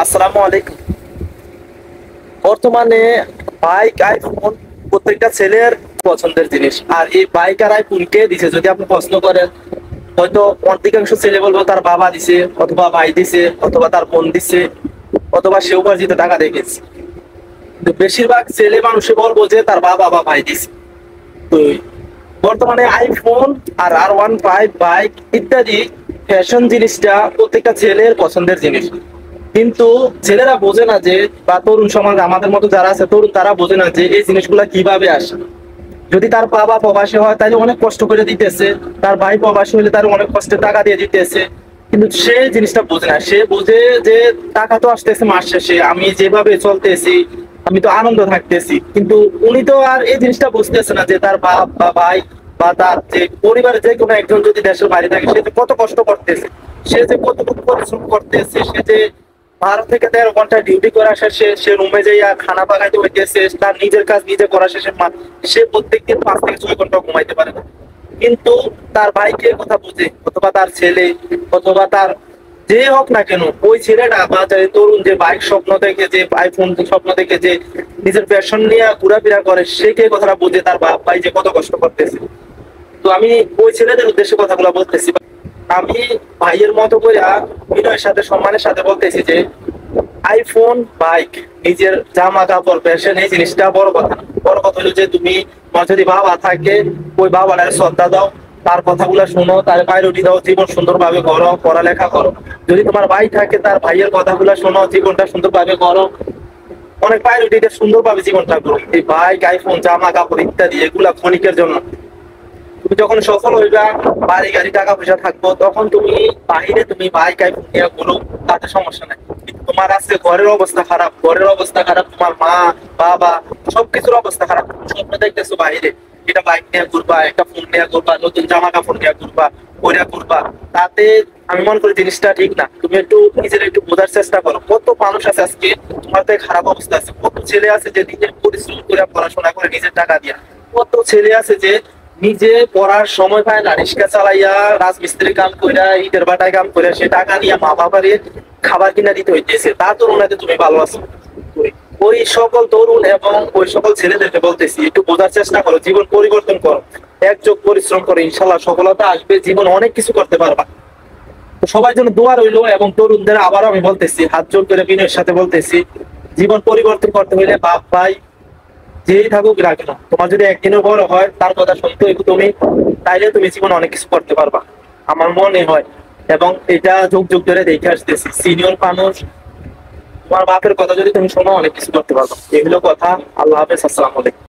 আসসালামু আলাইকুম। বর্তমানে বাইক আইফোন প্রত্যেকটা ছেলের পছন্দের জিনিস। আর এই বাইক আর আইফোন কে দিছে যদি আপনি প্রশ্ন করেন, হয়তো অধিকাংশ ছেলে বলবো তার বাবা দিছে, অথবা ভাই দিছে, অথবা তার বোন দিছে, অথবা সে উপার্জিত টাকা দেখেছে। কিন্তু বেশিরভাগ ছেলে মানুষে বলবো যে তার বাবা বা ভাই দিছে। তো বর্তমানে আইফোন আর R15 বাইক ইত্যাদি ফ্যাশন জিনিসটা প্রত্যেকটা ছেলের পছন্দের জিনিস। কিন্তু ছেলেরা বোঝে না যে, বা তরুণ সমাজ আমাদের মতো যারা আছে তরুণ, তারা বোঝে না যে এই জিনিসগুলা কিভাবে আসে। যদি তার বাবা প্রবাসী হয় তাহলে অনেক কষ্ট করে দিতেছে, তার ভাই প্রবাসী হলে তার অনেক কষ্টে টাকা দিয়ে দিতেছে। কিন্তু সে জিনিসটা বোঝে না, সে বোঝে যে টাকা তো আসতেছে মাস শেষে, আমি যেভাবে চলতেছি আমি তো আনন্দ থাকতেছি। কিন্তু উনি তো আর এই জিনিসটা বুঝতেছে না যে তার বাপ বা ভাই বা তার যে পরিবারের যে কোনো একজন যদি দেশের বাইরে থাকে, সে যে কত কষ্ট করতেছে, সে যে কতটুকু পরিশ্রম করতেছে, সে যে 12 থেকে 13 ঘন্টা ডিউটি করা শেষে সে রুমে যাইয়া খানা পাকাইতে হইতেছে, তার নিজের কাজ নিজে করা শেষে সে প্রত্যেকদিন 5 থেকে 6 ঘন্টা ঘুমাইতে পারে না। কিন্তু তার ভাইকে কথা বুঝে, অথবা তার ছেলে, অথবা তার যে হোক না কেন, ওই ছেলেটা বা যে তরুণ যে বাইক স্বপ্ন দেখে, যে আইফোন স্বপ্ন দেখে, যে নিজের প্যাশন নিয়ে ঘোরাফেরা করে, সে কে কথাটা বুঝে তার বাপ ভাই যে কত কষ্ট করতেছে। তো আমি ওই ছেলেদের উদ্দেশ্যে কথাগুলো বলতেছি। আমি ভাইয়ের মতো করে বিনয়ের সাথে সম্মানের সাথে বলতেছি যে আইফোন বাইক নিজের জামা কাপড় ফ্যাশন এই জিনিসটা বড় কথা না। বড় কথা হলো যে তুমি, তোমার যদি বাবা থাকে, ওই বাবার শ্রদ্ধা দাও, তার কথাগুলো শোনো, তার প্রায়োরিটি দাও, জীবন সুন্দরভাবে করো, পড়ালেখা করো। যদি তোমার ভাই থাকে, তার ভাইয়ের কথাগুলো শোনো, জীবনটা সুন্দরভাবে করো, অনেক প্রায়োরিটি সুন্দরভাবে জীবনটা করো। এই বাইক আইফোন জামা কাপড় ইত্যাদি এগুলা ক্ষণিকের জন্য। তুমি যখন সফল হইবা, বাড়ি গাড়ি টাকা পয়সা থাকবো, তখন তুমি বাহিরে তুমি বাইক আইফোন নিয়ে ঘুরো, তাতে সমস্যা নাই। কিন্তু তোমার আজকে ঘরের অবস্থা খারাপ, ঘরের অবস্থা খারাপ, তোমার মা বাবা সবকিছুর অবস্থা খারাপ, স্বপ্ন দেখতেছো বাহিরে এটা বাইক নিয়ে ঘুরবা, একটা ফোন নিয়ে ঘুরবা, নতুন জামা কাপড় নিয়ে ঘুরবা, ওইটা ঘুরবা, তাতে আমি মনে করি জিনিসটা ঠিক না। তুমি একটু নিজের একটু বোঝার চেষ্টা করো, কত মানুষ আছে আজকে তোমার থেকে খারাপ অবস্থা আছে, কত ছেলে আছে যে নিজের পরিশ্রম করে পড়াশোনা করে নিজের টাকা দিয়া, কত ছেলে আছে যে নিজে পড়ার সময় পায় না, রিক্সা চালাইয়া রাজমিস্ত্রি কাম কইরা ইটের ভাটায় কাম কইরা সে টাকা নিয়ে মা বাবারে খাবার কিনা দিতে হইতেছে। তার তুলনায় তুমি ভালো আছো। ওই সকল তরুণ এবং ওই সকল ছেলেদেরকে বলতেছি, একটু বোঝার চেষ্টা করো, জীবন পরিবর্তন করো, একযোগ পরিশ্রম করো, ইনশাল্লাহ সফলতা আসবে, জীবন অনেক কিছু করতে পারবা। তো সবার জন্য দোয়া রইলো। এবং তরুণদের আবারও আমি বলতেছি, হাত জোর করে বিনয়ের সাথে বলতেছি, জীবন পরিবর্তন করতে হইলে বাপ ভাই যেই থাকুক না কেন, তোমার যদি একদিনও বড় হয় তার কথা শুনতে হইব তুমি, তাইলে তুমি জীবনে অনেক কিছু করতে পারবা আমার মনে হয়। এবং এটা যুগ যুগ ধরে দেখে আসতেছি, সিনিয়র মানুষ, তোমার বাপের কথা যদি তুমি শোনো, অনেক কিছু করতে পারবা। এগুলো কথা। আল্লাহ হাফেজ, আসসালামু আলাইকুম।